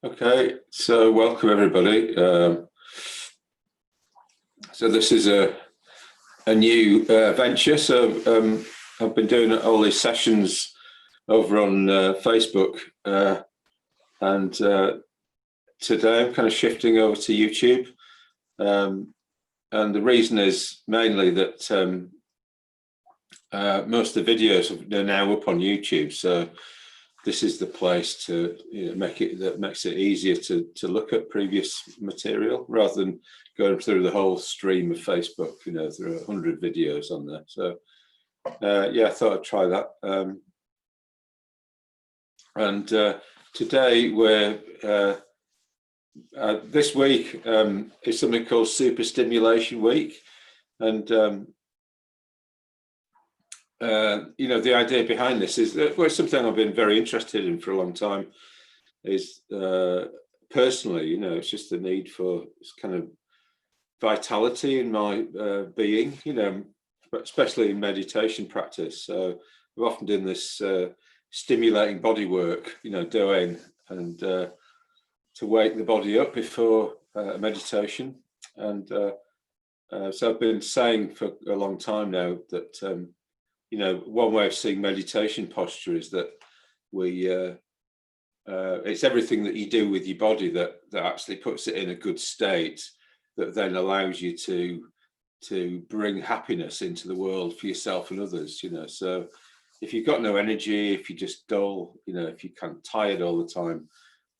Okay, so welcome everybody. So this is a new venture. So I've been doing all these sessions over on Facebook, and today I'm kind of shifting over to YouTube. And the reason is mainly that most of the videos are now up on YouTube. So this is the place to makes it easier to look at previous material rather than going through the whole stream of Facebook. There are 100 videos on there. So yeah, I thought I'd try that. And today this week is something called Super Stimulation Week, and the idea behind this is that it's something I've been very interested in for a long time. Is personally, it's just the need for this kind of vitality in my being, especially in meditation practice. So I've often done this stimulating body work, doing and to wake the body up before meditation. And so I've been saying for a long time now that one way of seeing meditation posture is that it's everything that you do with your body that actually puts it in a good state, that then allows you to bring happiness into the world for yourself and others. So if you've got no energy, if you're just dull, if you're kind of tired all the time,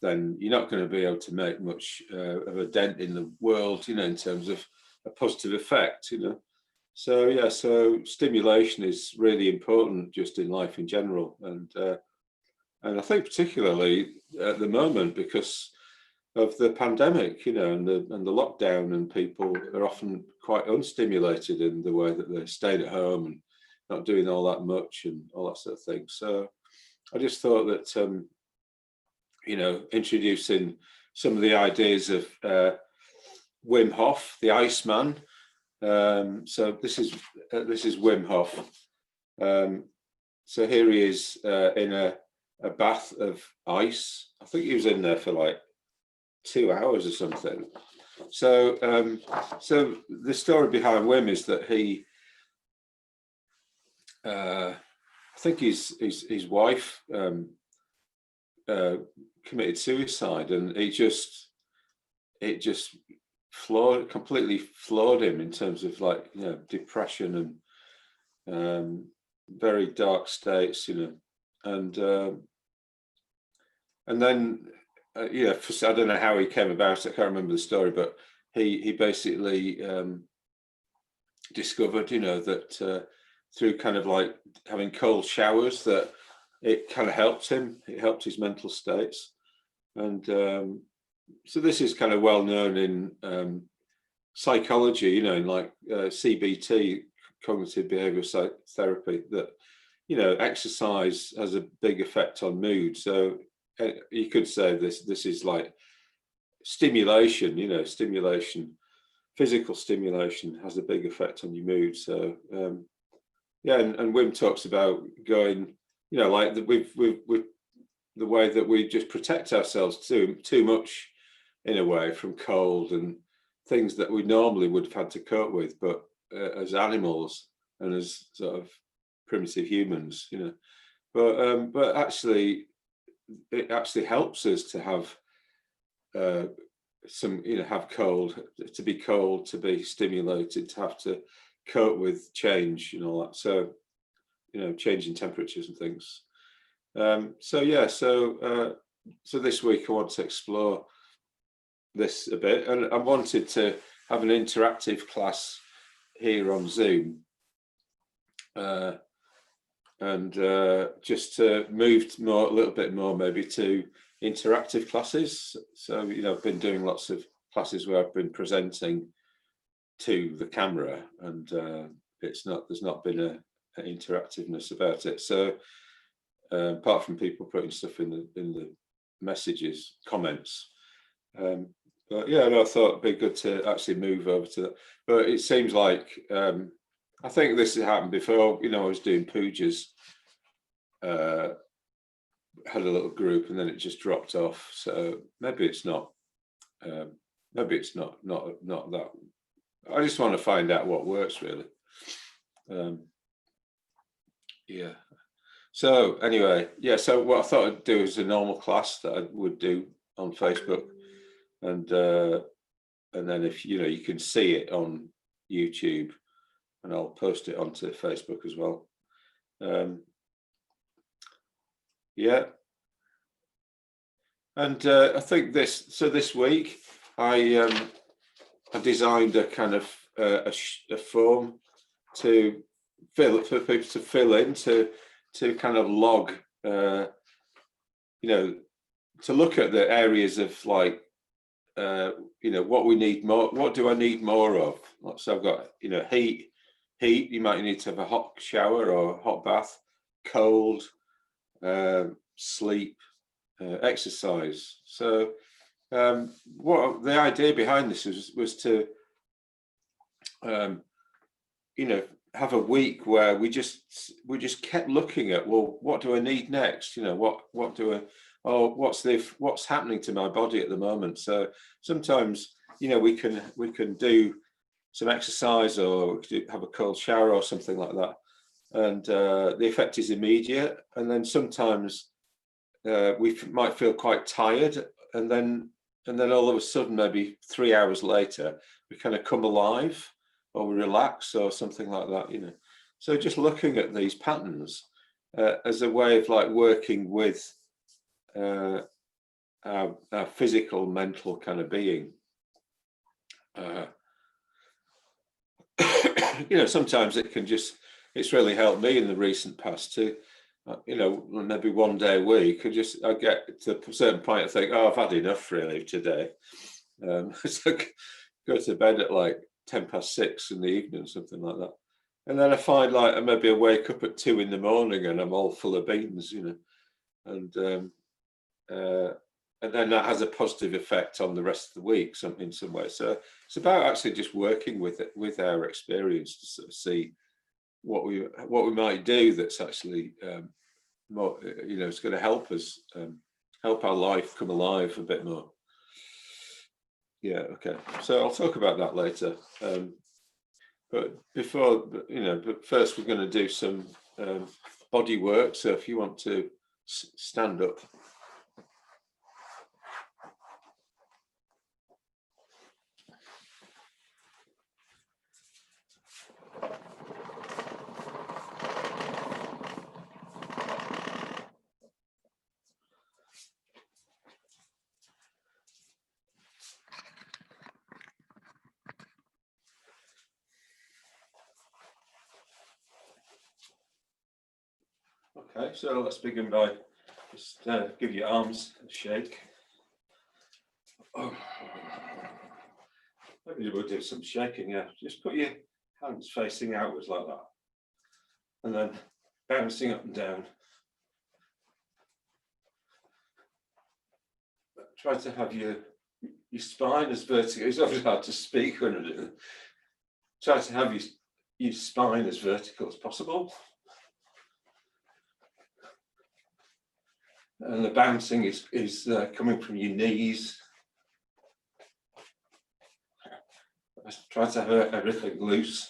then you're not going to be able to make much of a dent in the world, in terms of a positive effect. So yeah, so stimulation is really important just in life in general, and I think particularly at the moment because of the pandemic, and the lockdown, and people are often quite unstimulated in the way that they're staying at home and not doing all that much and all that sort of thing. So I just thought that introducing some of the ideas of Wim Hof, the Iceman. So this is Wim Hof. So here he is in a bath of ice. I think he was in there for like 2 hours or something. So so the story behind Wim is that he, I think his wife committed suicide, and it just completely floored him in terms of depression and very dark states, and then I don't know how he came about it. I can't remember the story, but he basically discovered that through kind of like having cold showers, that it kind of helped him. It helped his mental states, and so this is kind of well known in psychology, in like CBT, cognitive behavioral therapy, that exercise has a big effect on mood. So you could say this is like stimulation, physical stimulation has a big effect on your mood. So yeah, and Wim talks about going, like with the way that we just protect ourselves too much in a way from cold and things that we normally would have had to cope with, but as animals and as sort of primitive humans, but actually it actually helps us to have some, have cold, to be cold, to be stimulated, to have to cope with change and all that. So changing temperatures and things. So yeah, so this week I want to explore this a bit, and I wanted to have an interactive class here on Zoom, and just to move a little bit more maybe to interactive classes. So I've been doing lots of classes where I've been presenting to the camera, and there's not been an interactiveness about it. So apart from people putting stuff in the messages, comments. But yeah, I thought it'd be good to actually move over to that. But it seems like I think this has happened before. I was doing pujas had a little group, and then it just dropped off. So maybe it's not. Maybe it's not that. I just want to find out what works really. Yeah. So anyway, yeah. So what I thought I'd do is a normal class that I would do on Facebook, and then if you can see it on YouTube, and I'll post it onto Facebook as well. Yeah. And I think this week I designed a kind of a form to for people to fill in to kind of log, to look at the areas of like, what we need more. What do I need more of? So I've got, heat. You might need to have a hot shower or a hot bath. Cold, sleep, exercise. So what the idea behind this was to have a week where we just kept looking at, well, what do I need next? What's happening to my body at the moment? So sometimes we can do some exercise, or we could have a cold shower or something like that, and the effect is immediate. And then sometimes we might feel quite tired, and then all of a sudden, maybe 3 hours later, we kind of come alive, or we relax, or something like that. So just looking at these patterns as a way of like working with our physical, mental kind of being. Sometimes it's really helped me in the recent past to, maybe one day a week, I get to a certain point, I think, oh, I've had enough really today. So go to bed at like 6:10 in the evening, something like that. And then I find like maybe I wake up at 2 a.m. and I'm all full of beans, and then that has a positive effect on the rest of the week, in some way. So it's about actually just working with it, with our experience, to sort of see what we might do that's actually more, it's going to help us, help our life come alive a bit more. Yeah, okay. So I'll talk about that later. But first we're going to do some body work. So if you want to stand up. Okay, so let's begin by just give your arms a shake. Oh. Maybe we'll do some shaking, yeah. Just put your hands facing outwards like that, and then bouncing up and down. Try to have your spine as vertical. It's always hard to speak when I do it. Try to have your spine as vertical as possible. And the bouncing is coming from your knees. Try to have everything loose.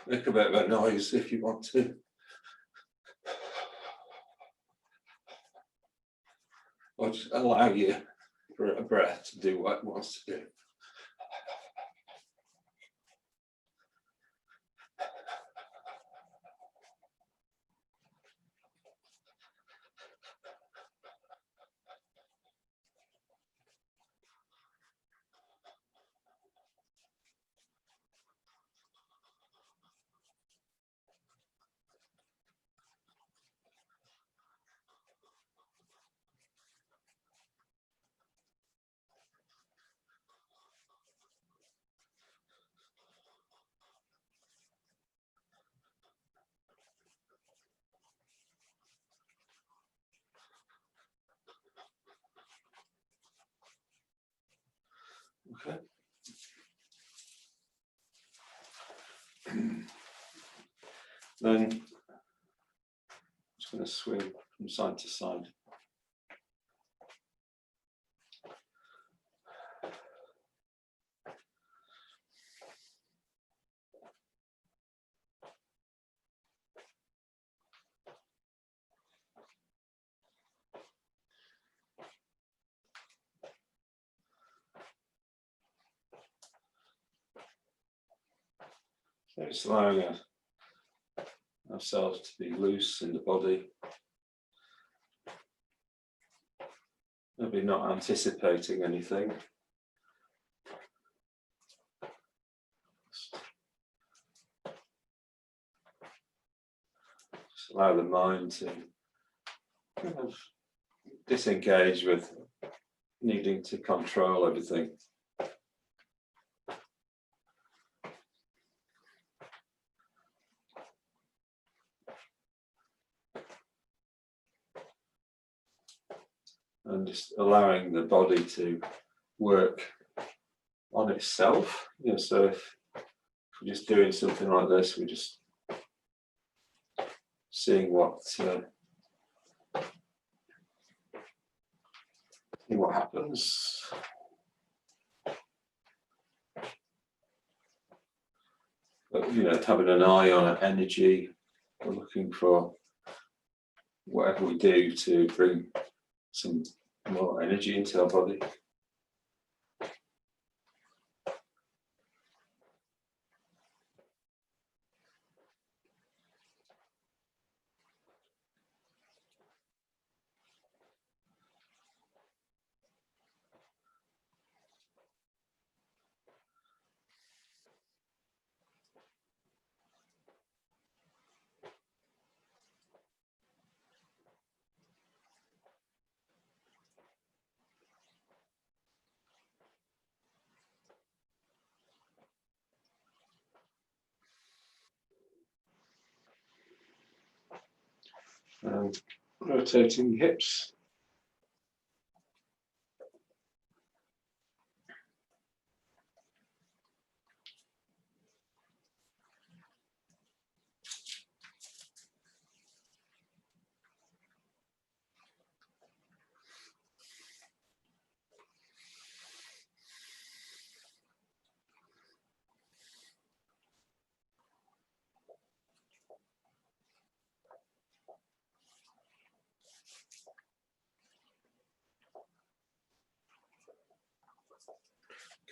Make a bit of a noise if you want to. Or just allow your breath to do what it wants to do. Okay. Then I'm just going to swing from side to side. So just allowing ourselves to be loose in the body. Maybe not anticipating anything. Just allow the mind to kind of disengage with needing to control everything. And just allowing the body to work on itself. You know, so if we're just doing something like this, we're just seeing what happens. But, you know, having an eye on energy, we're looking for whatever we do to bring some more energy into our body. And rotating the hips.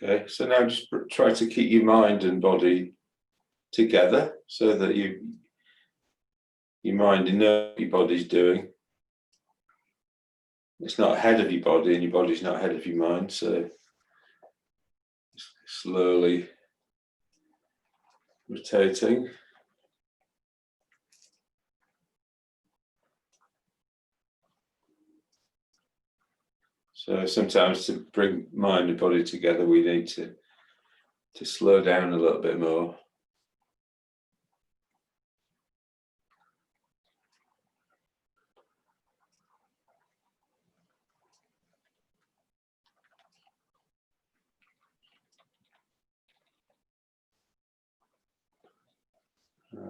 Okay, so now just try to keep your mind and body together so that your mind knows what your body's doing. It's not ahead of your body and your body's not ahead of your mind, so slowly rotating. So sometimes to bring mind and body together, we need to slow down a little bit more.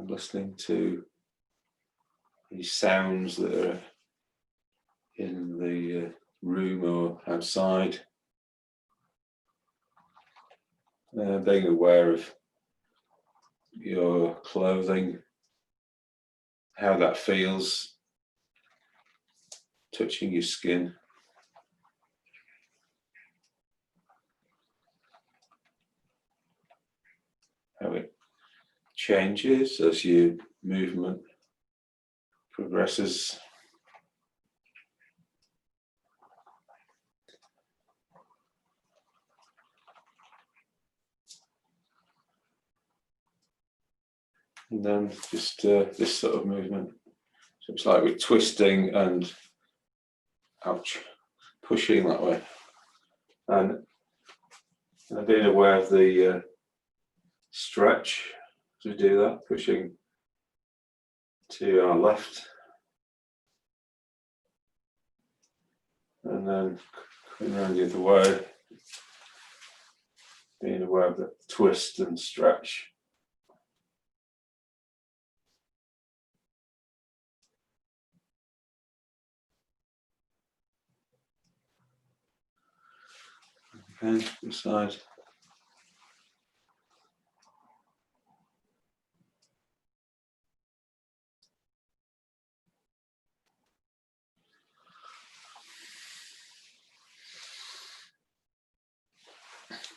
Listening to any sounds that are in the room or outside. Being aware of your clothing, how that feels, touching your skin. How it changes as your movement progresses. And then just this sort of movement. So it's like we're twisting and pushing that way. And being aware of the stretch as we do that, pushing to our left. And then coming around the other way. being aware of the twist and stretch. Okay, inside.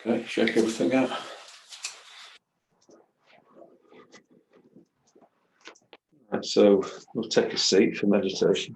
Okay, shake everything out. And so we'll take a seat for meditation.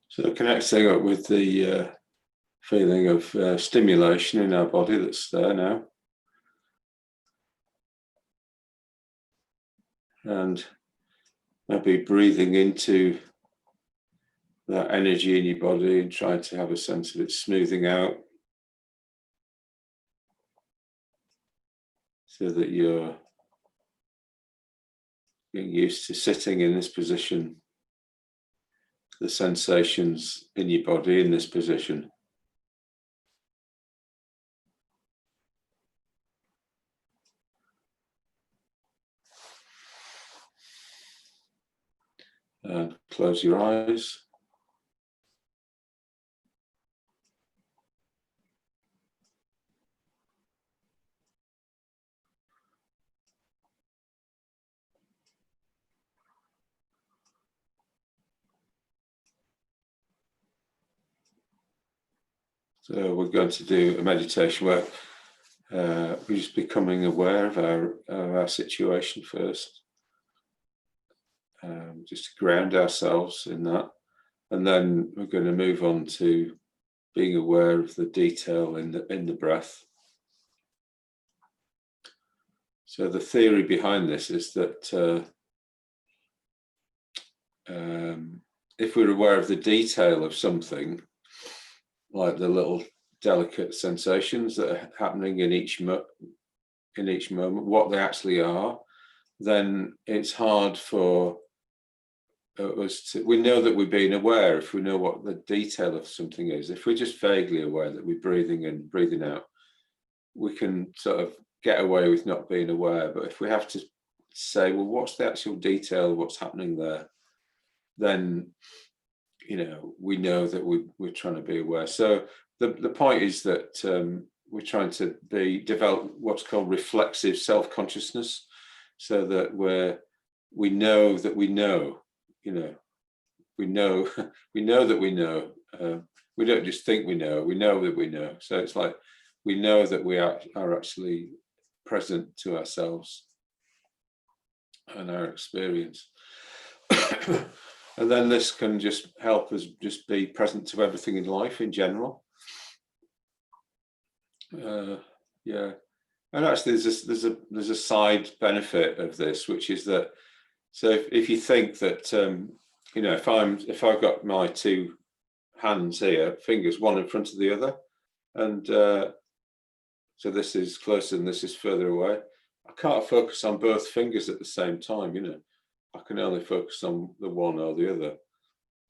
So connecting up with the feeling of stimulation in our body that's there now. And maybe breathing into that energy in your body and trying to have a sense of it smoothing out so that you're getting used to sitting in this position, the sensations in your body in this position. And close your eyes. So we're going to do a meditation where we're just becoming aware of our situation first. Just to ground ourselves in that. And then we're going to move on to being aware of the detail in the breath. So the theory behind this is that if we're aware of the detail of something, like the little delicate sensations that are happening in each moment, what they actually are, then it's hard for us to, we know that we're being aware if we know what the detail of something is. If we're just vaguely aware that we're breathing in, breathing out, we can sort of get away with not being aware. But if we have to say, well, what's the actual detail, what's happening there, then we know that we're trying to be aware. So the point is that we're trying to develop what's called reflexive self-consciousness, so that we know that we know, we know we know that we know. We don't just think we know that we know. So it's like we know that we are actually present to ourselves and our experience. And then this can just help us just be present to everything in life in general. Yeah, and actually there's a side benefit of this, which is that, so if you think that if I've got my two hands here, fingers one in front of the other, and So this is closer and this is further away. I can't focus on both fingers at the same time, you know. I can only focus on the one or the other.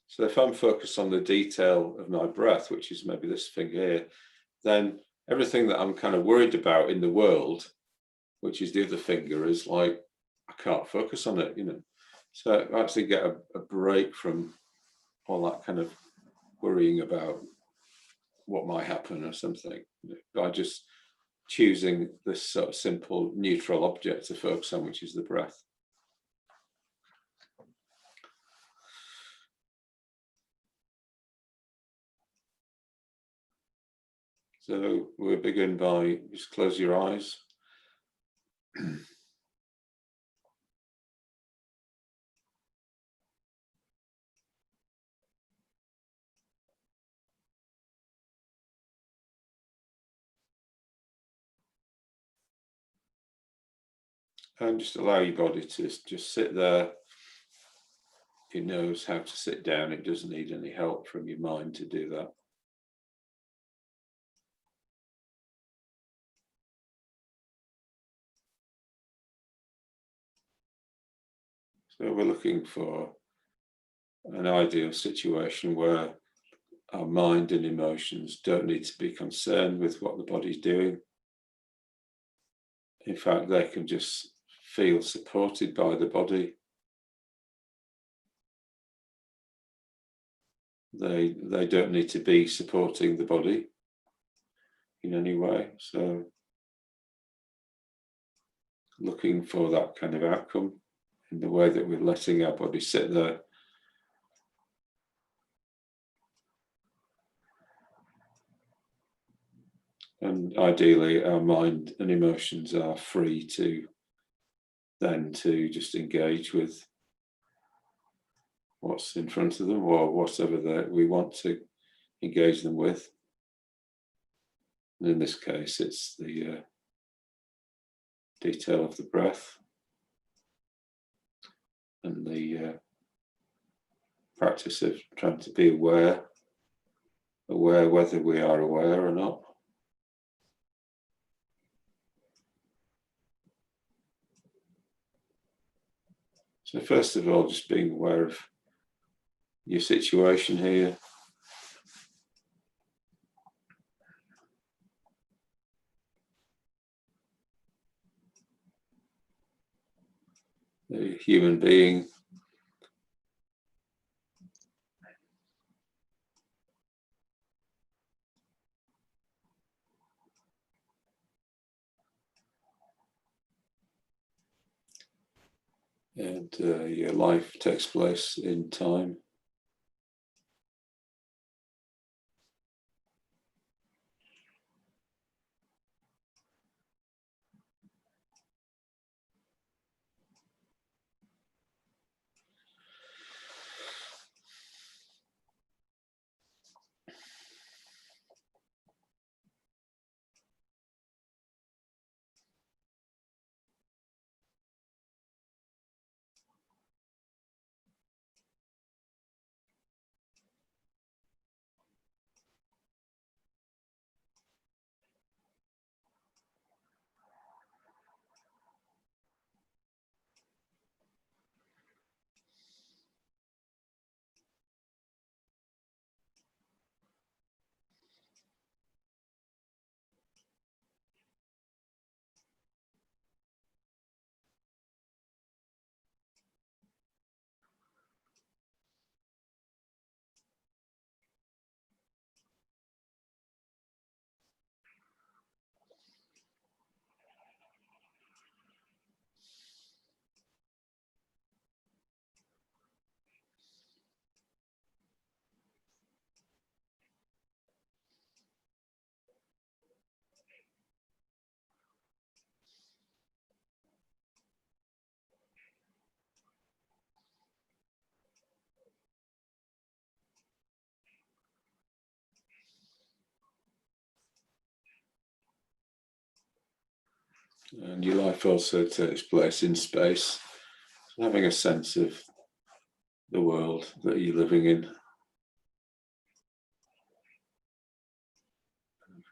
So if I'm focused on the detail of my breath, which is maybe this finger here, then everything that I'm kind of worried about in the world, which is the other finger, is like, I can't focus on it, you know. So I actually get a break from all that kind of worrying about what might happen or something, by just choosing this sort of simple neutral object to focus on, which is the breath. So we'll begin by just close your eyes. And just allow your body to just sit there. It knows how to sit down. It doesn't need any help from your mind to do that. So we're looking for an ideal situation where our mind and emotions don't need to be concerned with what the body's doing. In fact, they can just feel supported by the body. They don't need to be supporting the body in any way. So looking for that kind of outcome in the way that we're letting our body sit there. And ideally, our mind and emotions are free to then to just engage with what's in front of them or whatever that we want to engage them with. And in this case, it's the detail of the breath and the practice of trying to be aware whether we are aware or not. So first of all, just being aware of your situation here. The human being. And your life takes place in time. And your life also takes place in space, having a sense of the world that you're living in.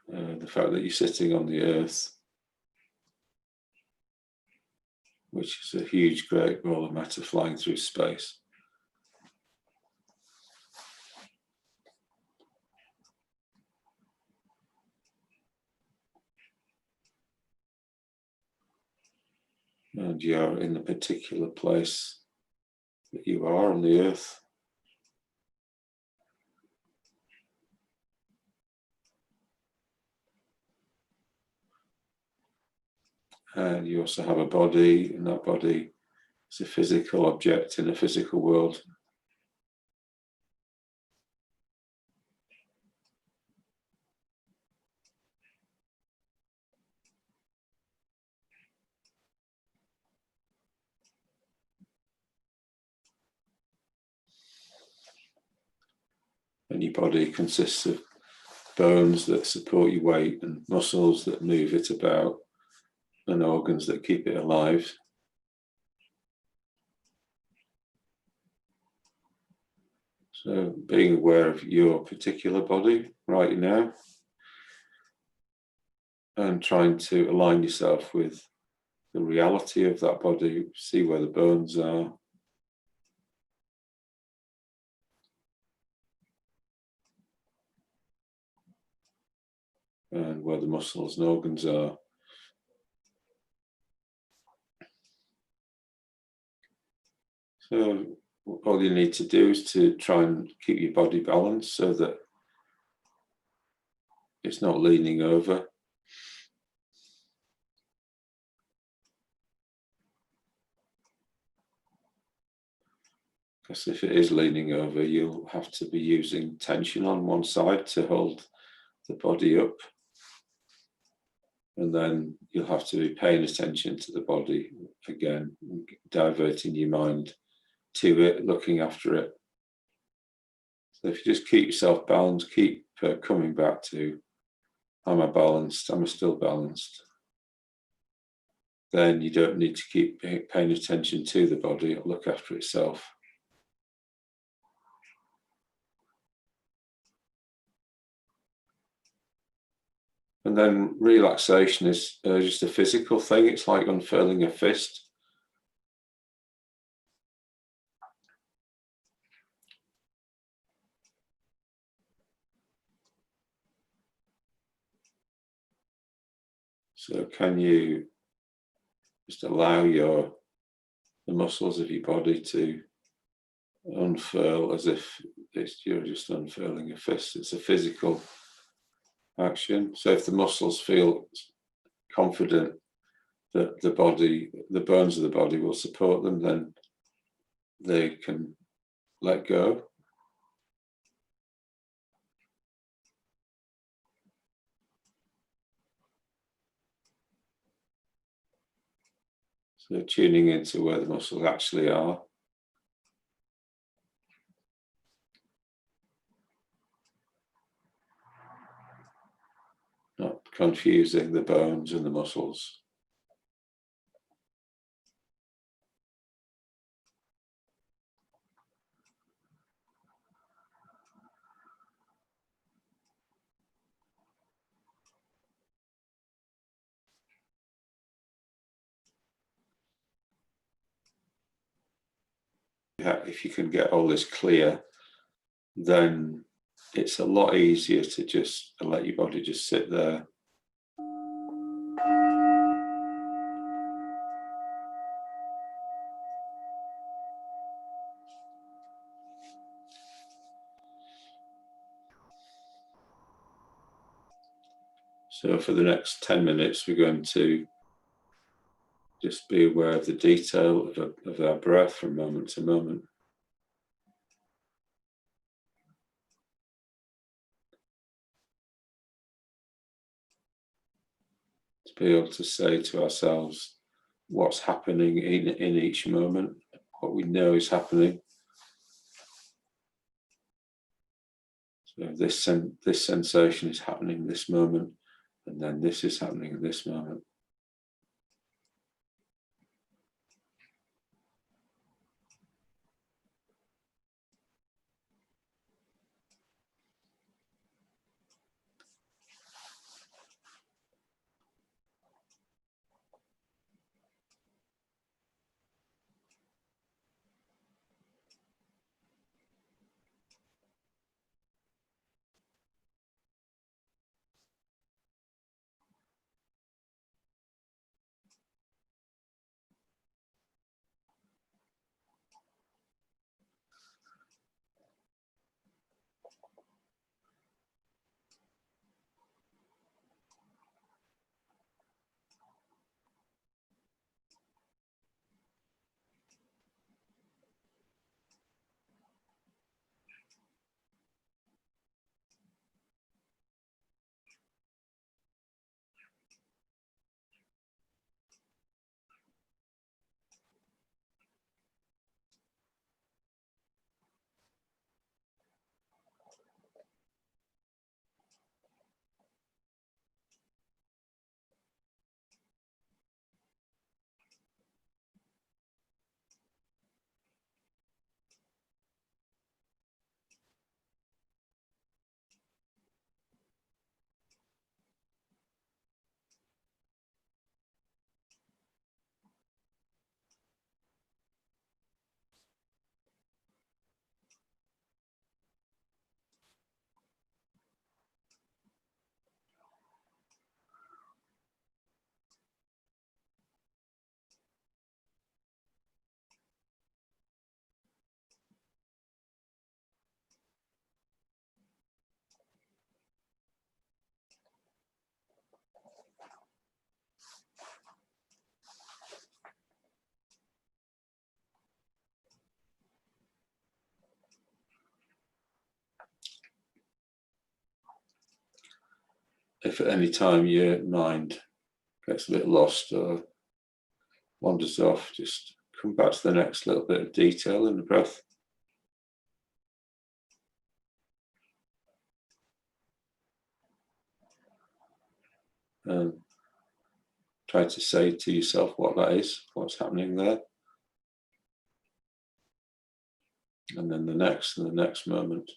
the fact that you're sitting on the earth, which is a huge, great ball of matter flying through space. And you're in the particular place that you are on the earth. And you also have a body, and that body is a physical object in a physical world. And your body consists of bones that support your weight, and muscles that move it about, and organs that keep it alive. So being aware of your particular body right now, and trying to align yourself with the reality of that body, see where the bones are. And where the muscles and organs are. So all you need to do is to try and keep your body balanced so that it's not leaning over. Because if it is leaning over, you'll have to be using tension on one side to hold the body up. And then you'll have to be paying attention to the body again, diverting your mind to it, looking after it. So if you just keep yourself balanced, keep coming back to, am I balanced? Am I still balanced? Then you don't need to keep paying attention to the body. It'll look after itself. And then relaxation is just a physical thing. It's like unfurling a fist. So can you just allow the muscles of your body to unfurl as if you're just unfurling a fist? It's a physical action. So if the muscles feel confident that the bones of the body will support them, then they can let go. So tuning into where the muscles actually are. Not confusing the bones and the muscles. If you can get all this clear, then it's a lot easier to just let your body just sit there. So for the next 10 minutes, we're going to just be aware of the detail of our breath from moment to moment. To be able to say to ourselves what's happening in each moment, what we know is happening. So this sensation is happening in this moment, and then this is happening in this moment. If at any time your mind gets a bit lost or wanders off, just come back to the next little bit of detail in the breath. And try to say to yourself what that is, what's happening there. And then the next and the next moment.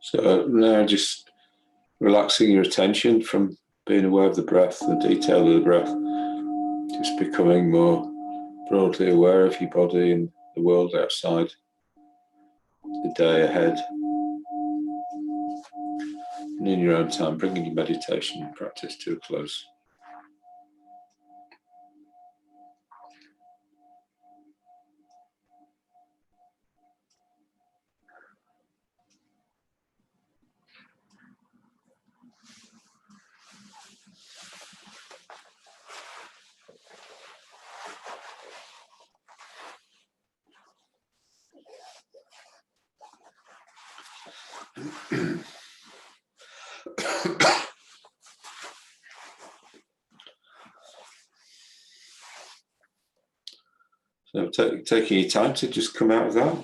So now just relaxing your attention from being aware of the breath, the detail of the breath, just becoming more broadly aware of your body and the world outside, the day ahead. And in your own time, bringing your meditation practice to a close. So taking your time to just come out of that.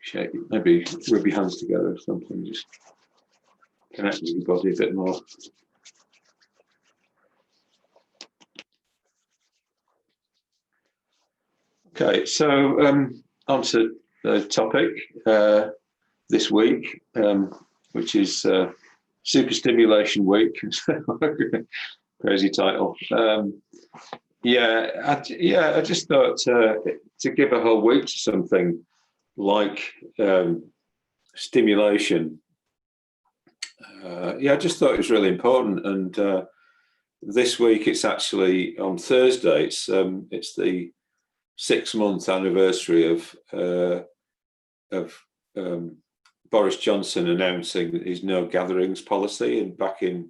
Shake, maybe rub your hands together or something, just connect with your body a bit more. Okay, so on to the topic this week, which is Super Stimulation Week. Crazy title. I just thought to give a whole week to something like stimulation. I just thought it was really important. And this week, it's actually on Thursday. It's the 6-month anniversary of Boris Johnson announcing his no gatherings policy, and back in,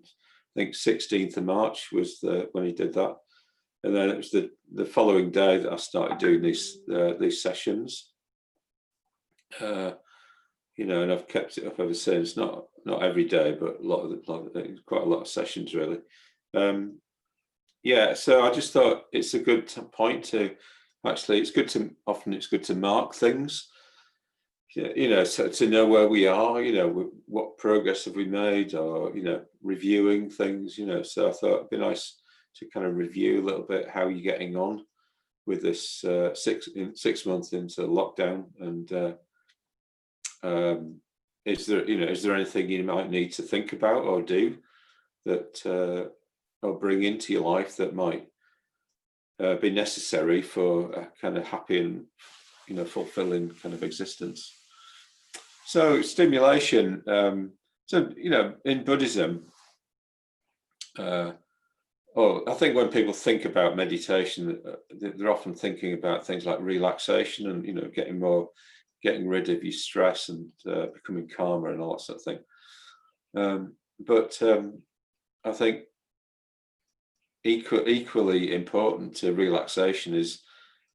I think, 16th of March was when he did that. And then it was the following day that I started doing these sessions. And I've kept it up ever since. Not every day, but quite a lot of sessions, really. So I just thought it's a good point to actually. It's good to mark things. So to know where we are. What progress have we made, or reviewing things. So I thought it'd be nice to kind of review a little bit how you're getting on with this 6 months into lockdown, and is there anything you might need to think about or do that or bring into your life that might be necessary for a kind of happy and fulfilling kind of existence. So stimulation. In Buddhism, I think when people think about meditation, they're often thinking about things like relaxation and getting rid of your stress and becoming calmer and all that sort of thing. But I think equally important to relaxation is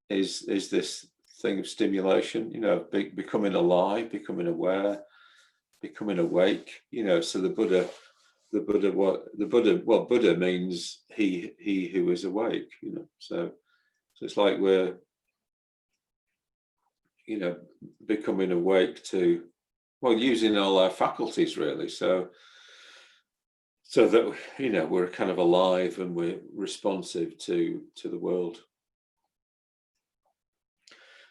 this thing of stimulation. Becoming alive, becoming aware, becoming awake. So Buddha means he who is awake. So it's like we're becoming awake to, using all our faculties, really. So that we're kind of alive and we're responsive to the world.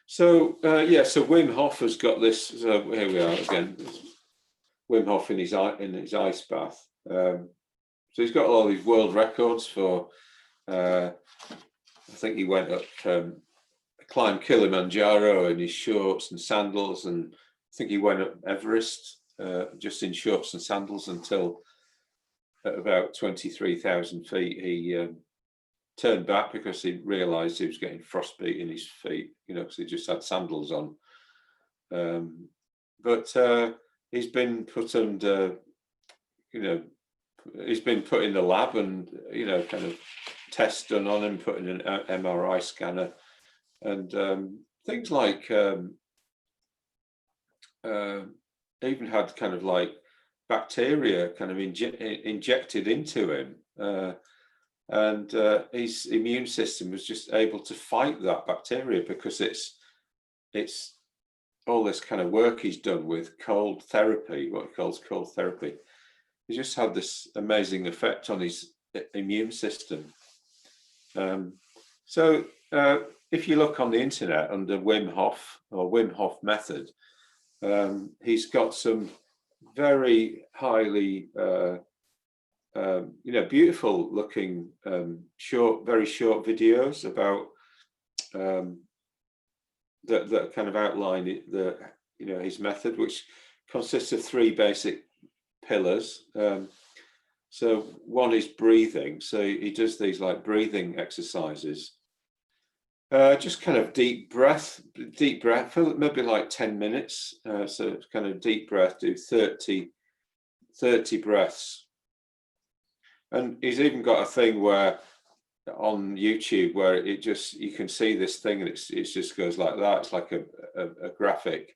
So so Wim Hof has got this. So here we are again. Wim Hof in his ice bath. So he's got all these world records for. I think he went up, climbed Kilimanjaro in his shorts and sandals, and I think he went up Everest just in shorts and sandals until at about 23,000 feet he turned back because he realised he was getting frostbite in his feet, because he just had sandals on. But he's been put under, he's been put in the lab and kind of tests done on him, put in an MRI scanner, and things like even had kind of like bacteria kind of injected into him, and his immune system was just able to fight that bacteria, because it's all this kind of work he's done with cold therapy, what he calls cold therapy. He just had this amazing effect on his immune system. So if you look on the internet under Wim Hof or Wim Hof method, he's got some very highly, beautiful looking, very short videos about that kind of outline his method, which consists of 3 basic pillars. So one is breathing. So he does these like breathing exercises, just kind of deep breath for maybe like 10 minutes. So kind of deep breath, do 30 breaths. And he's even got a thing where on YouTube where you can see this thing, and it just goes like that. It's like a graphic,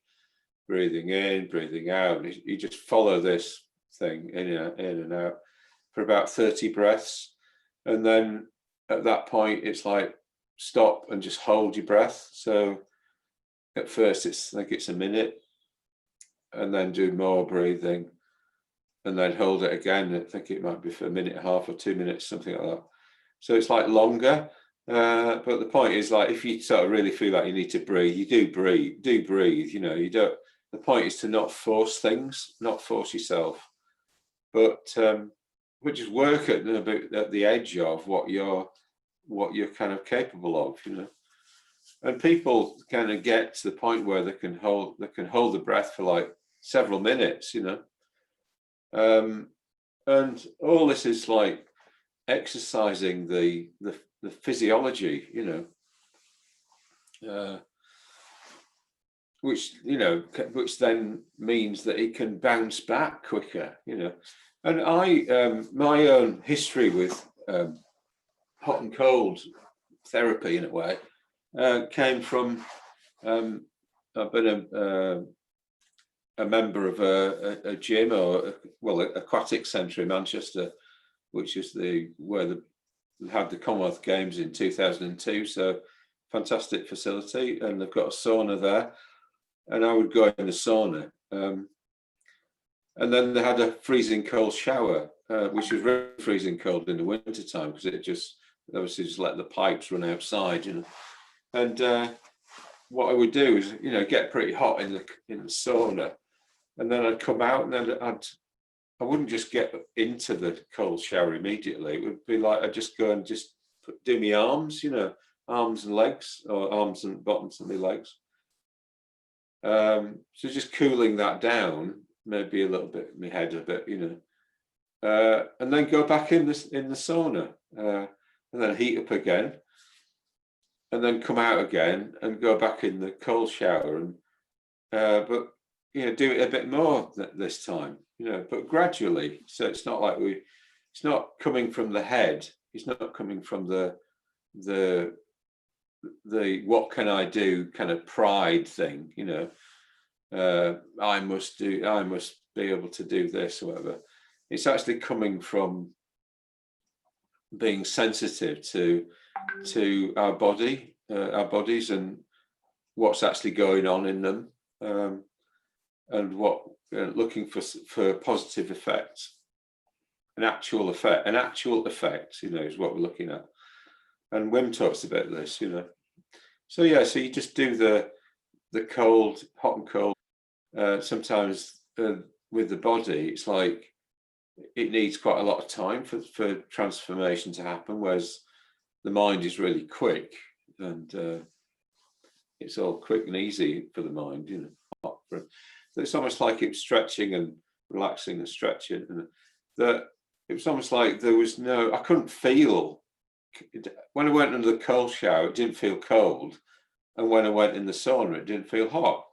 breathing in, breathing out. And you just follow this thing in and out for about 30 breaths. And then at that point, it's like stop and just hold your breath. So at first I think it's a minute, and then do more breathing, and then hold it again. I think it might be for a minute and a half or 2 minutes, something like that. So it's like longer, but the point is, like, if you sort of really feel like you need to breathe, you do breathe. You don't. The point is to not force things, not force yourself, but just work at the edge of what you're kind of capable of, And people kind of get to the point where they can hold the breath for like several minutes, and all this is like exercising the physiology, which then means that it can bounce back quicker, And my own history with hot and cold therapy, in a way, came from I've been a member of a gym, or aquatic centre in Manchester, which is where they had the Commonwealth Games in 2002. So fantastic facility, and they've got a sauna there, and I would go in the sauna, and then they had a freezing cold shower, which was really freezing cold in the winter time, because it just obviously just let the pipes run outside, And what I would do is, get pretty hot in the sauna, and then I'd come out, and then I wouldn't just get into the cold shower immediately. It would be like I'd just go and just do my arms, arms and legs, or arms and bottoms and my legs. So just cooling that down, maybe a little bit, my head a bit, and then go back in the sauna, and then heat up again, and then come out again and go back in the cold shower, and but do it a bit more this time, but gradually. So it's not like it's not coming from the head. It's not coming from the what can I do kind of pride thing, I must be able to do this or whatever. It's actually coming from being sensitive to our bodies, and what's actually going on in them, and what looking for positive effects, an actual effect, is what we're looking at. And Wim talks about this, So so you just do the hot and cold. Sometimes with the body, it's like it needs quite a lot of time for transformation to happen, whereas the mind is really quick, and it's all quick and easy for the mind, It's almost like it's stretching and relaxing and stretching, and that it was almost like I couldn't feel. When I went under the cold shower, it didn't feel cold, and when I went in the sauna, it didn't feel hot.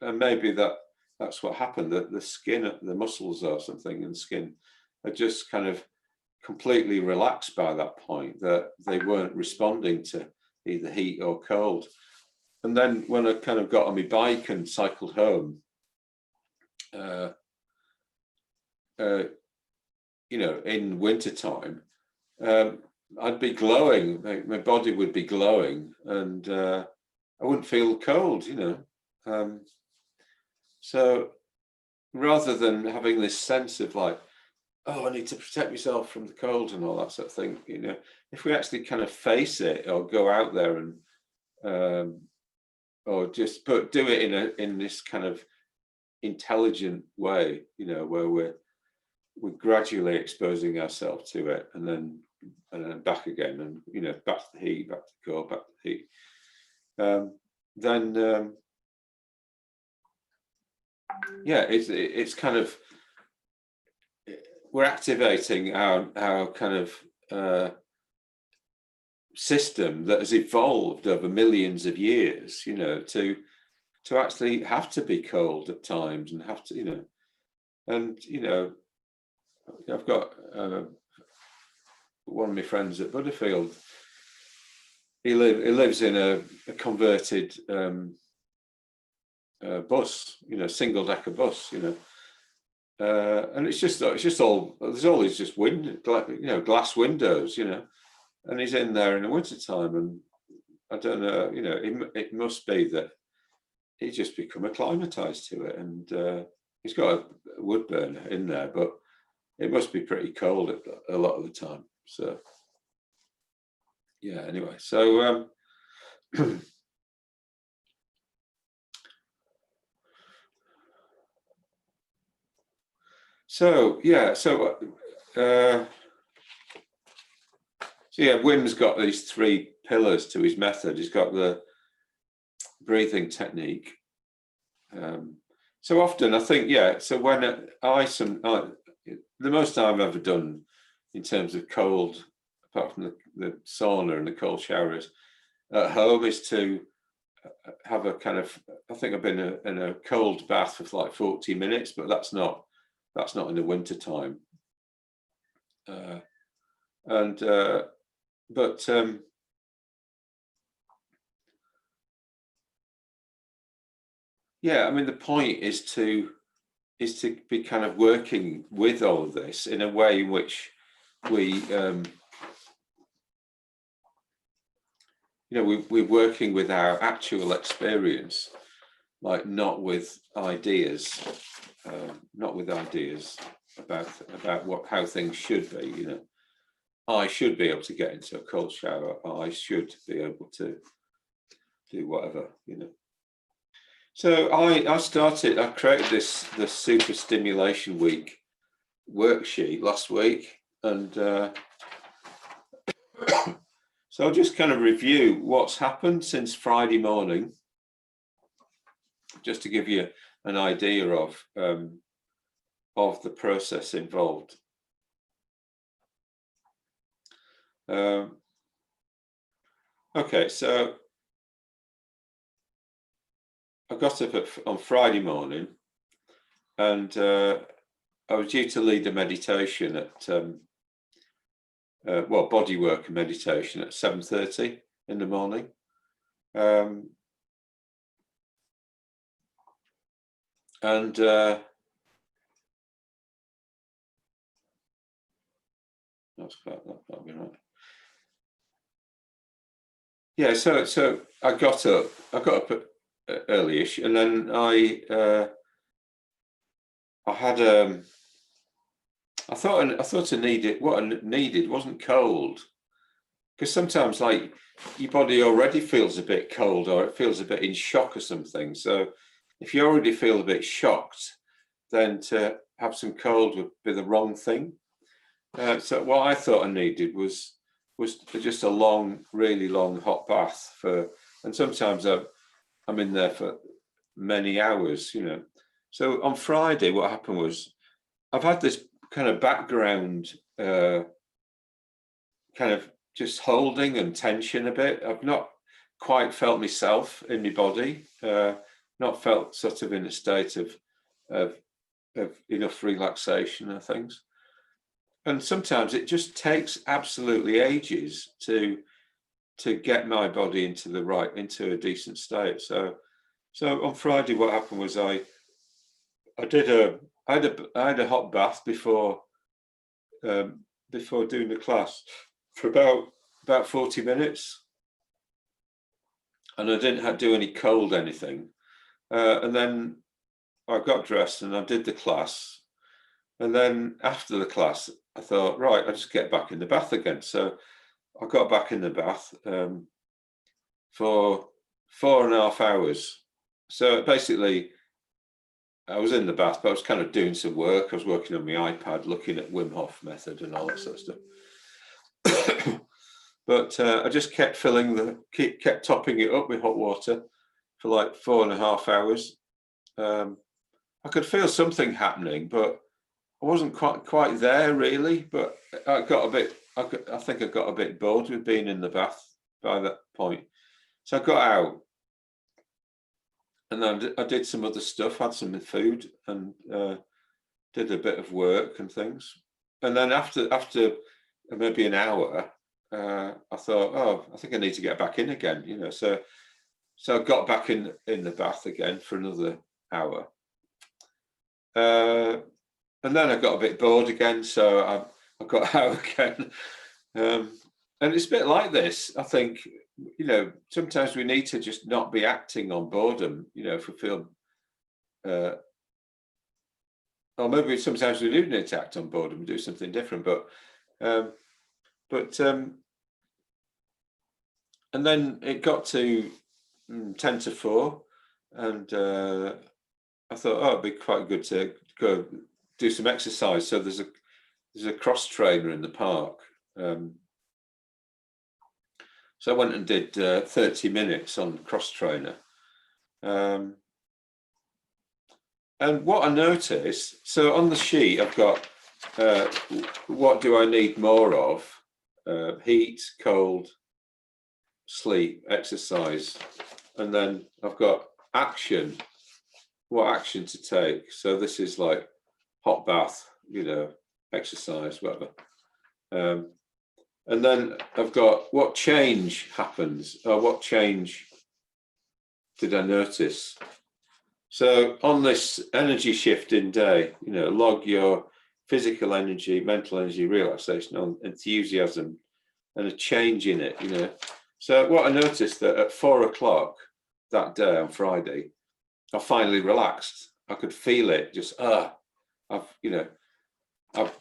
And maybe that's what happened. The skin, the muscles or something in the skin are just kind of completely relaxed by that point, that they weren't responding to either heat or cold. And then when I kind of got on my bike and cycled home, you know, in wintertime, I'd be glowing. My body would be glowing, and I wouldn't feel cold, you know. So rather than having this sense of like, oh, I need to protect myself from the cold and all that sort of thing, you know, if we actually kind of face it or go out there and or just do it in this kind of intelligent way, you know, where we're gradually exposing ourselves to it, and then back again, and you know, back to the heat, back to the cold, back to the heat. Then yeah, it's kind of, we're activating our kind of system that has evolved over millions of years, you know, to actually have to be cold at times and have to, you know, and you know, I've got one of my friends at Butterfield. He lives in a converted bus, you know, single decker bus, you know, and it's just all, there's always just you know, glass windows, you know, and he's in there in the wintertime, and I don't know, you know, it must be that he's just become acclimatized to it, and he's got a wood burner in there, but it must be pretty cold a lot of the time. So yeah, anyway, so so yeah, so yeah, Wim's got these 3 pillars to his method. He's got the breathing technique. So often I think, yeah, so when the most I've ever done in terms of cold, apart from the sauna and the cold showers at home, is to have a kind of, I think I've been in a cold bath for like 40 minutes, but that's not in the winter time. But yeah, I mean, the point is to be kind of working with all of this in a way in which we, you know, we're working with our actual experience, like not with ideas about how things should be. You know, I should be able to get into a cold shower. I should be able to do whatever, you know. So I created the Super Stimulation Week worksheet last week, and so I'll just kind of review what's happened since Friday morning, just to give you an idea of the process involved. Okay, so I got up on Friday morning, and I was due to lead a meditation at body work and meditation at 7:30 in the morning. And that'll be right. Yeah, so I got up early-ish, and then I had I thought I needed, what I needed wasn't cold, because sometimes like your body already feels a bit cold, or it feels a bit in shock or something. So if you already feel a bit shocked, then to have some cold would be the wrong thing. So what I thought I needed was just a really long hot bath and sometimes I'm in there for many hours, you know. So on Friday, what happened was, I've had this kind of background, kind of just holding and tension a bit. I've not quite felt myself in my body, not felt sort of in a state of enough relaxation and things. And sometimes it just takes absolutely ages to get my body into a decent state. So on Friday, what happened was I I had a hot bath before doing the class for about 40 minutes, and I didn't do any cold anything. And then I got dressed and I did the class. And then after the class, I thought, right, I'll just get back in the bath again. So I got back in the bath for 4.5 hours. So basically, I was in the bath, but I was kind of doing some work. I was working on my iPad, looking at Wim Hof method and all that sort of stuff. But I just kept kept topping it up with hot water for like 4.5 hours. I could feel something happening, but I wasn't quite there really. But I got a bit. I think I got a bit bored with being in the bath by that point. So I got out, and then I did some other stuff. Had some food and did a bit of work and things. And then after maybe an hour, I thought, oh, I think I need to get back in again. So I got back in the bath again for another hour. And then I got a bit bored again, so I got out again. And it's a bit like this. I think, sometimes we need to just not be acting on boredom, if we feel, or maybe sometimes we do need to act on boredom and do something different. But and then it got to 10 to 4, and I thought, oh, it'd be quite good to go do some exercise. So there's a cross trainer in the park. So I went and did 30 minutes on cross trainer. And what I noticed, so on the sheet, I've got what do I need more of? Heat, cold, sleep, exercise. And then I've got action, what action to take. So this is like hot bath, exercise, whatever. And then I've got what change happens, or what change did I notice? So on this energy shifting day, log your physical energy, mental energy, relaxation, enthusiasm, and a change in it, So what I noticed that at 4 o'clock that day on Friday, I finally relaxed. I could feel it, just I've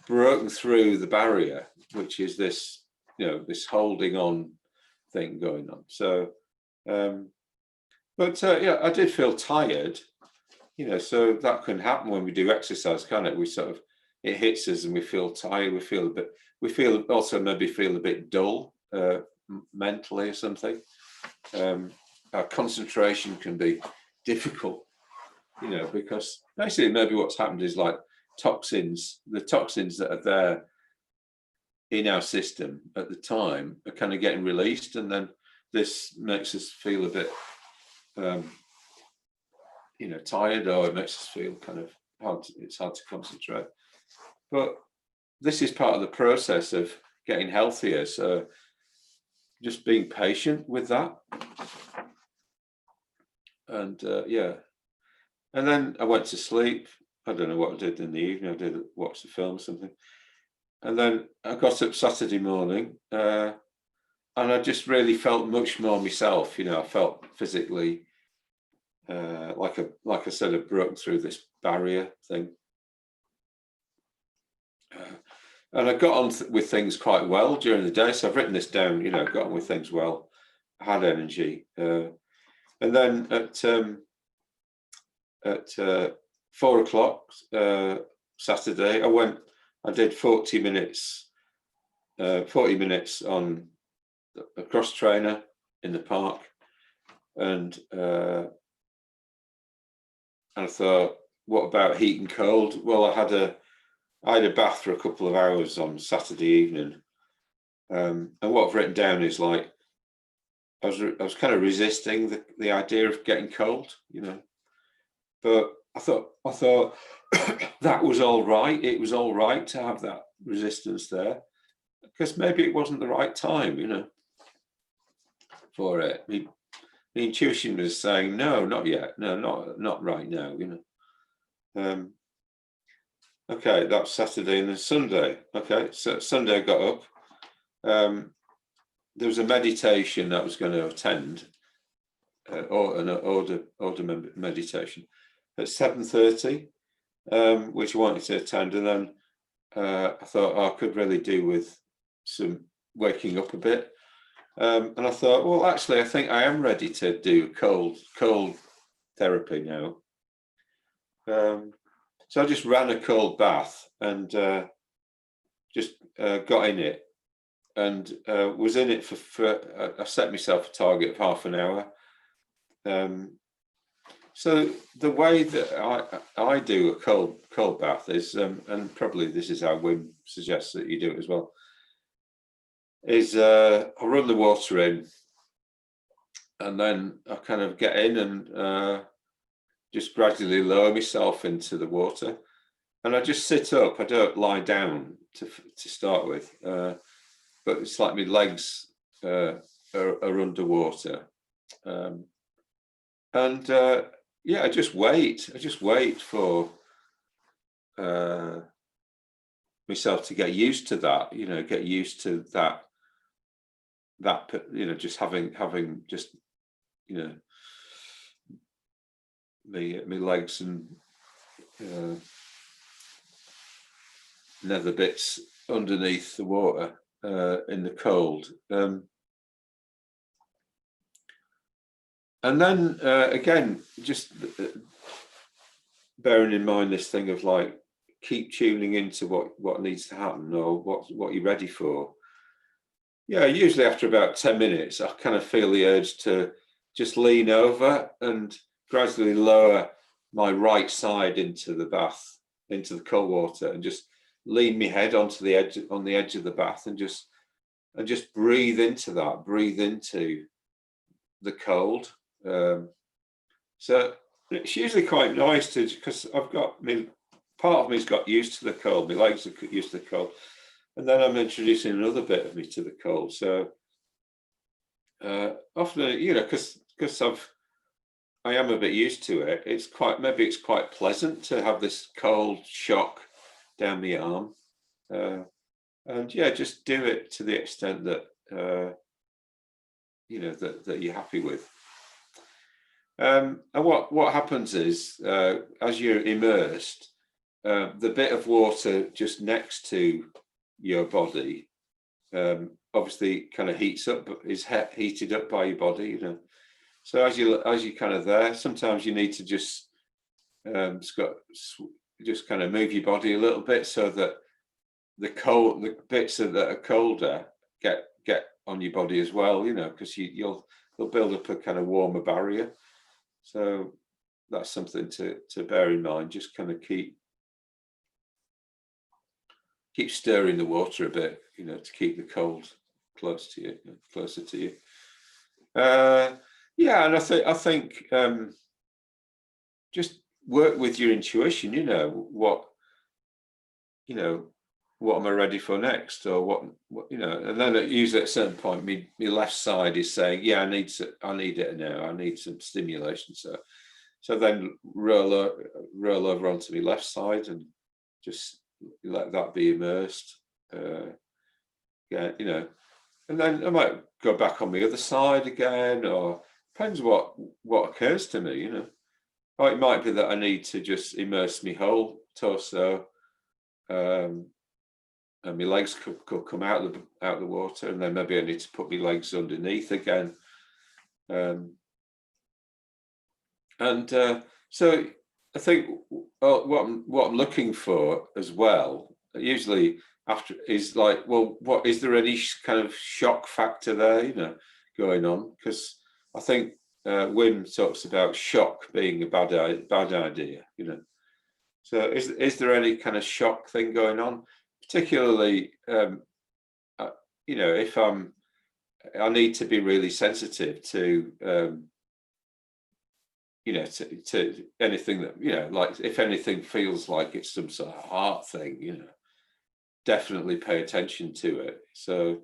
broken through the barrier, which is this, this holding on thing going on. So, I did feel tired, so that can happen when we do exercise, can't it? It hits us and we feel tired. We also maybe feel a bit dull mentally or something. Our concentration can be difficult, because basically maybe what's happened is like the toxins that are there in our system at the time are kind of getting released, and then this makes us feel a bit tired, or it makes us feel kind of it's hard to concentrate. But this is part of the process of getting healthier, so just being patient with that. And and then I went to sleep. I don't know what I did in the evening. I did watch the film or something. And then I got up Saturday morning, and I just really felt much more myself. I felt physically like I said, I've broken through this barrier thing. And I got on with things quite well during the day. So I've written this down, got on with things well. I had energy. And then at 4 o'clock Saturday, I did 40 minutes on a cross trainer in the park. And I thought, what about heat and cold? Well, I had a bath for a couple of hours on Saturday evening. And what I've written down is like, I was kind of resisting the idea of getting cold, but I thought that was all right. It was all right to have that resistance there, because maybe it wasn't the right time, for it. The intuition was saying, no, not yet. No, not right now, Okay, that's Saturday and then Sunday. Okay, so Sunday I got up. There was a meditation that I was going to attend, or an order meditation at 7:30, which I wanted to attend, and then I thought I could really do with some waking up a bit, and I thought, well, actually, I think I am ready to do cold therapy now. So I just ran a cold bath and just got in it, and was in it for I set myself a target of half an hour. So the way that I do a cold bath is, and probably this is how Wim suggests that you do it as well, is I run the water in, and then I kind of get in and just gradually lower myself into the water, and I just sit up. I don't lie down to start with, but it's like my legs are underwater, and yeah, I just wait. I just wait for myself to get used to that. Get used to that. Just having just my legs and nether bits underneath the water in the cold, and then again, just bearing in mind this thing of like, keep tuning into what needs to happen, or what you're ready for. Yeah, usually after about 10 minutes, I kind of feel the urge to just lean over and gradually lower my right side into the bath, into the cold water, and just lean my head onto the edge of the bath, and just breathe into that, breathe into the cold. So it's usually quite nice to, because I've got part of me's got used to the cold, my legs are used to the cold, and then I'm introducing another bit of me to the cold. So often, because I am a bit used to it, maybe it's quite pleasant to have this cold shock down the arm, and yeah, just do it to the extent that that you're happy with. And what happens is, as you're immersed, the bit of water just next to your body obviously kind of heats up, is heated up by your body, So as you kind of there, sometimes you need to just kind of move your body a little bit, so that the bits that are colder get on your body as well, because you'll build up a kind of warmer barrier. So that's something to bear in mind. Just kind of keep stirring the water a bit, to keep the cold closer to you. Yeah, and I think just work with your intuition. What am I ready for next, or what and then usually at a certain point, my left side is saying, yeah, I need it now. I need some stimulation. So then roll over onto my left side and just let that be immersed. Yeah, and then I might go back on the other side again, or depends what occurs to me. Or it might be that I need to just immerse my whole torso, and my legs could come out of the water, and then maybe I need to put my legs underneath again. So I think what I'm looking for as well, usually after, is like, well, what is there any kind of shock factor there, going on? Because I think Wim talks about shock being a bad idea, So is there any kind of shock thing going on, particularly if I need to be really sensitive to to anything that, like if anything feels like it's some sort of heart thing, definitely pay attention to it. So,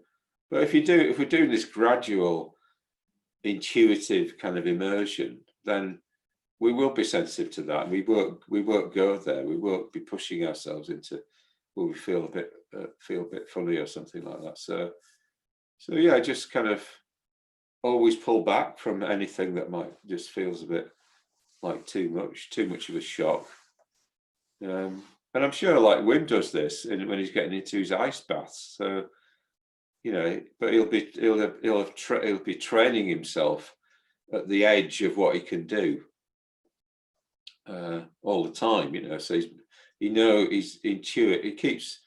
but if we're doing this gradual, intuitive kind of immersion, then we will be sensitive to that. We won't go there. We won't be pushing ourselves into where we feel a bit funny or something like that. So yeah, just kind of always pull back from anything that might just feels a bit like too much of a shock. And I'm sure like Wim does this when he's getting into his ice baths. So, but he'll be training himself at the edge of what he can do all the time. So he keeps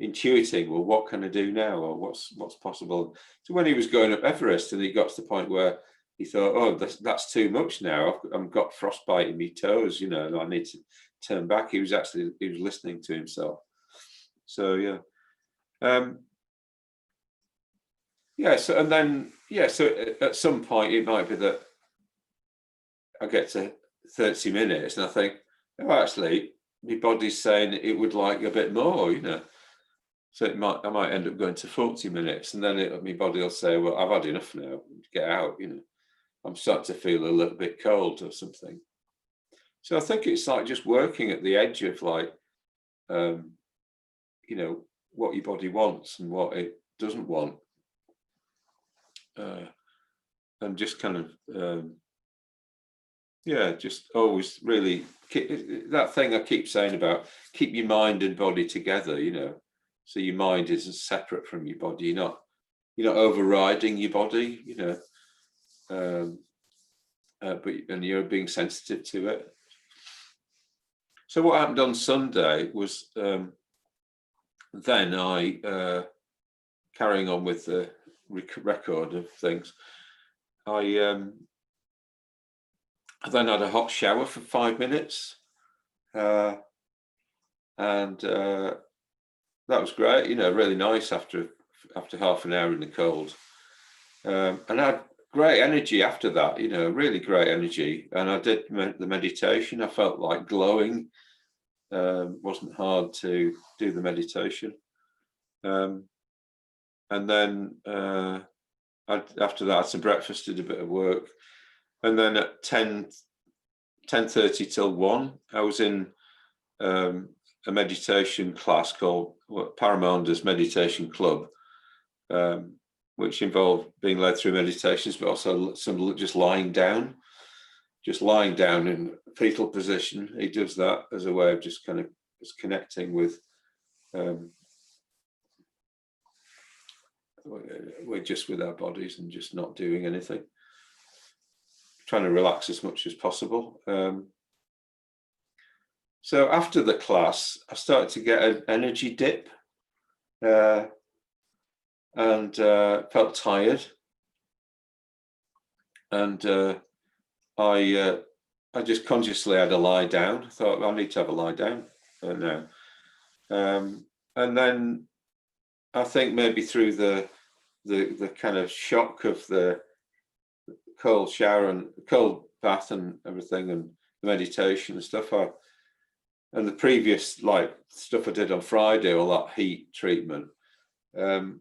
intuiting. Well, what can I do now, or what's possible? So when he was going up Everest, and he got to the point where he thought, oh, that's too much now. I've got frostbite in my toes, and I need to turn back. He was listening to himself. So yeah. So at some point it might be that I get to 30 minutes and I think, oh, actually my body's saying it would like a bit more, So I might end up going to 40 minutes, and then my body will say, well, I've had enough now, get out, I'm starting to feel a little bit cold or something. So I think it's like just working at the edge of like, what your body wants and what it doesn't want. And just kind of, just always really that thing I keep saying about keep your mind and body together, so your mind isn't separate from your body. You're not overriding your body, and you're being sensitive to it. So what happened on Sunday was then I, carrying on with the record of things, I then had a hot shower for 5 minutes, and that was great. Really nice after half an hour in the cold, and I had great energy after that. Really great energy. And I did the meditation. I felt like glowing. Wasn't hard to do the meditation, and then after that, I had some breakfast, did a bit of work. And then at 10:30 till 1, I was in a meditation class called Paramanda's Meditation Club, which involved being led through meditations, but also some just lying down in fetal position. He does that as a way of just kind of connecting with with our bodies and just not doing anything. Trying to relax as much as possible. So after the class, I started to get an energy dip, and felt tired. And I just consciously had a lie down. I thought, I need to have a lie down now. And then I think maybe through the kind of shock of the cold shower and cold bath and everything, and the meditation and stuff, and the previous stuff I did on Friday, all that heat treatment, I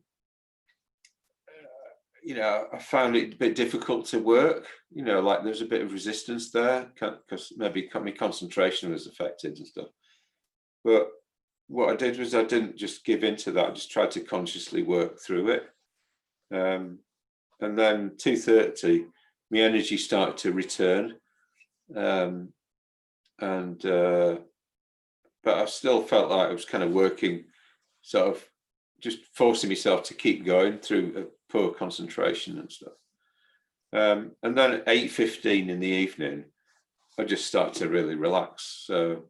found it a bit difficult to work. There's a bit of resistance there because maybe my concentration was affected and stuff. But what I did was I didn't just give in to that. I just tried to consciously work through it. And then 2:30, my energy started to return, but I still felt like I was kind of working, sort of just forcing myself to keep going through a poor concentration and stuff. And then at 8:15 in the evening, I just started to really relax. So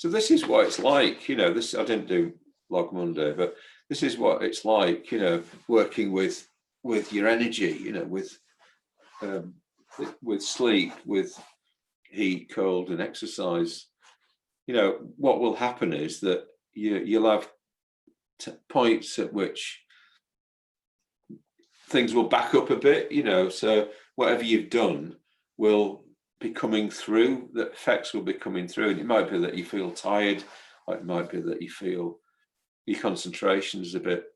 this is what it's like, this, I didn't do Log Monday, but this is what it's like, working with your energy, with sleep, with heat, cold, and exercise. What will happen is that you'll have points at which things will back up a bit, so whatever you've done will be coming through, the effects will be coming through. And it might be that you feel tired, or it might be that you feel your concentration is a bit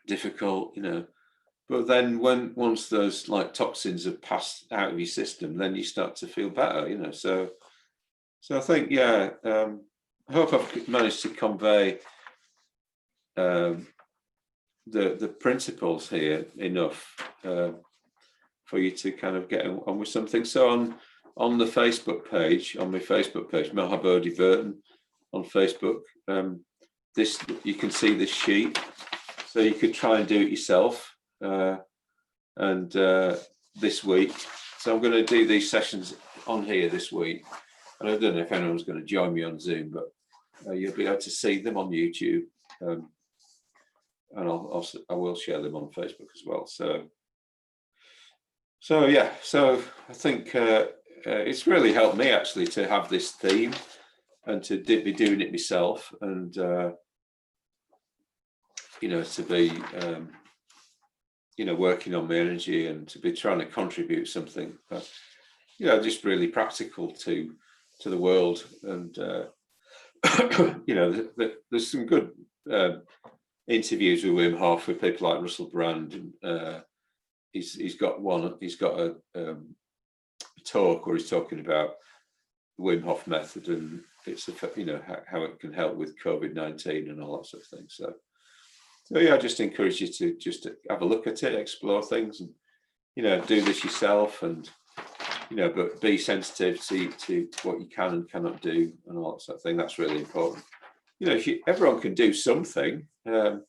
difficult, But then once those like toxins have passed out of your system, then you start to feel better, you know. So I think, yeah, I hope I've managed to convey the principles here enough for you to kind of get on with something. So on the Facebook page, on my Facebook page, Mahabodhi Burton on Facebook, this, you can see this sheet, so you could try and do it yourself. And this week, so I'm going to do these sessions on here this week, and I don't know if anyone's going to join me on Zoom, but you'll be able to see them on YouTube, and I will share them on Facebook as well. So yeah, so I think it's really helped me actually to have this theme and to be doing it myself, and you know, to be you know, working on my energy and to be trying to contribute something, you know, just really practical to the world. And you know, there's some good interviews with Wim Hof with people like Russell Brand. He's got a talk where he's talking about the Wim Hof method, and it's, you know, how it can help with COVID-19 and all that sort of thing. So yeah, I just encourage you to just have a look at it, explore things, and, you know, do this yourself, and, you know, but be sensitive to what you can and cannot do and all that sort of thing. That's really important. You know, everyone can do something to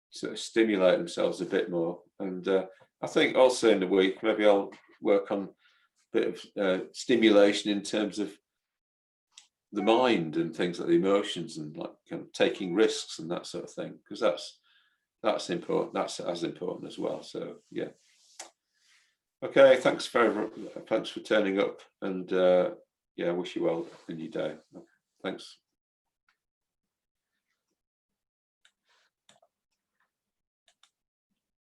sort of stimulate themselves a bit more. And I think also in the week, maybe I'll work on a bit of stimulation in terms of the mind and things like the emotions, and like kind of taking risks and that sort of thing, because that's important. That's as important as well. So yeah. Okay, thanks for turning up, and yeah, I wish you well in your day. Thanks.